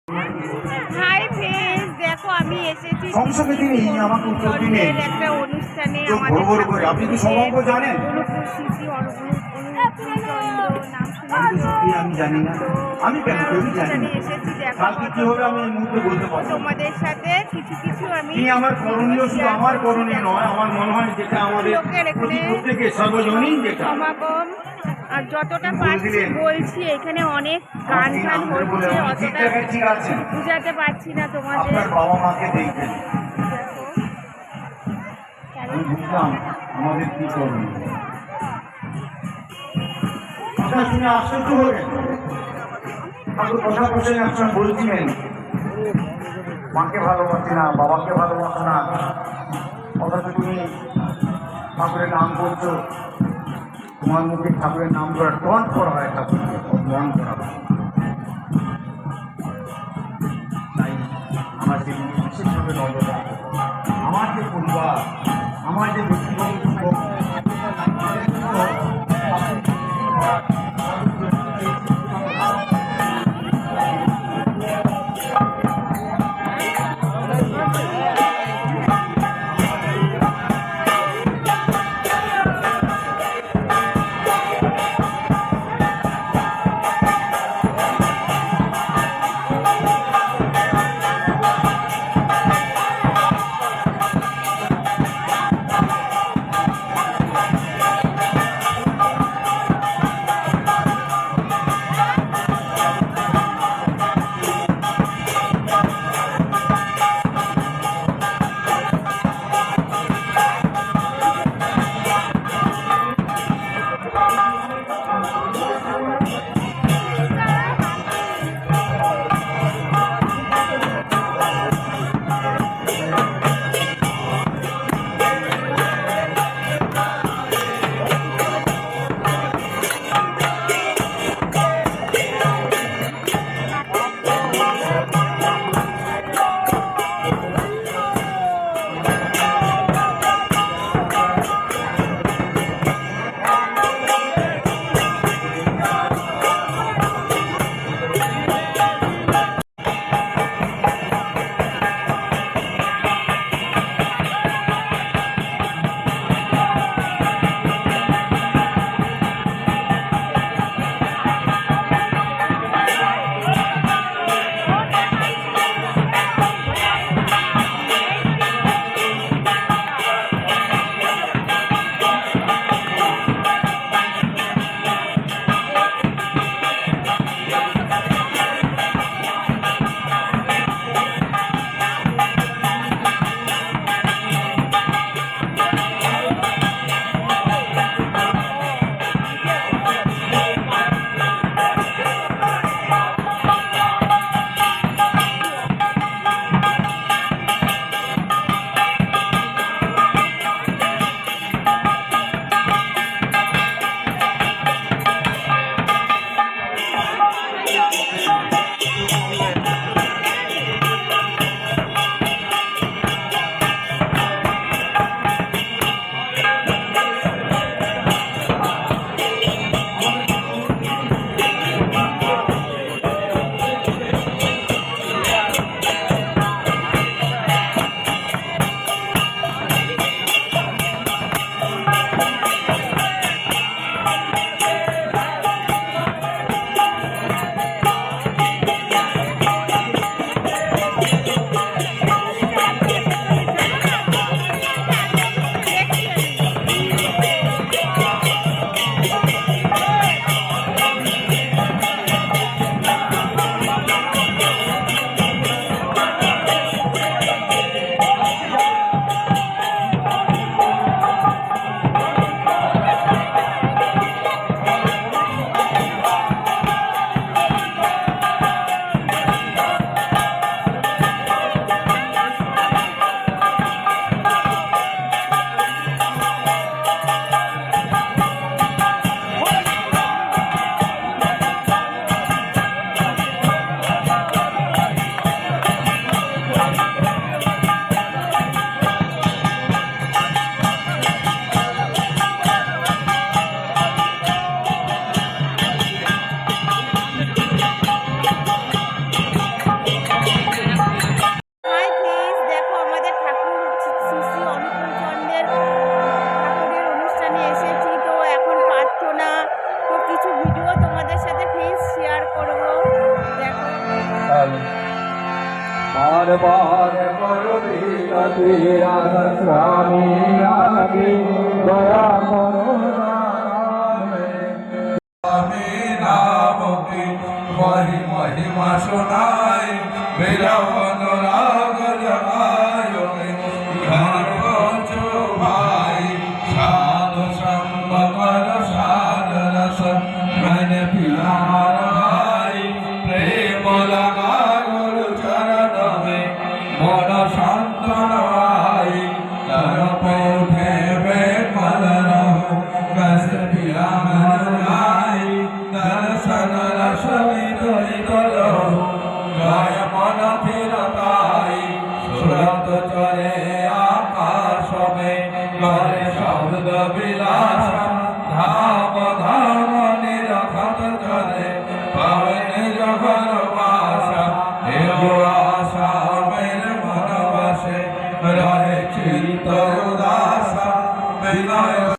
Hi friends, দেখো আমি এসেছি সংসদে তিনি আমাকে উত্তর দিলেন একটা অনুষ্ঠানে আপনি কি সম্ভব জানেন? আমি জানি না, আমি কেন জানি না এসেছি। কালকে কি হবে আমি এই মুহূর্তে বলতে পারবো তোমাদের সাথে কিছু কিছু আমি আমার করণীয় শুধু আমার করণীয় নয়, আমার মনে হয় যেটা আমাদের প্রত্যেকের সর্বজনীন যেটা সমাগম আর যতটা পারছি বলছি। এখানে অনেক গান টান হচ্ছে, অতটা বুঝাতে পারছি না তোমাদের। বাবা মাকে দেখবেন, আমি বুঝলাম আমাদের কি করণীয়। কথা শুনে আশ্চর্য হলেন, ঠাকুর কথা বসে একজন বলছিলেন মাকে ভালোবাসি না, বাবাকে ভালোবাসো না, অথচ তুমি ঠাকুরের নাম করছো, তোমার মুখে ঠাকুরের নাম করে টন করা হয়, ঠাকুরকে অপমান করা হয়। তাই আমার যে বিশেষভাবে নজর রাখবো, আমার যে পরিবার, আমার যে ব্যক্তিগত बार बार करो विनती राधा स्वामी आगे दया करो स्वामी नाम की महिमा सुनाई मेरा अनुराग जगायो घर पहुँचो भाई साधु संग कर साध रस मैंने प्यार भाई प्रेम लगा गुरु चरण में मन शांतन आई तर पौधे बेकल रहो कस पिया मन आई दर्शन रस विदरित रहो गाय मन फिरताई सुरत चले आकाश में करे शब्द विलास धाम धाम निरखत चले पवन जगन वासा एवं आशा मेरे मन बसे रहे चित्त उदासा विनय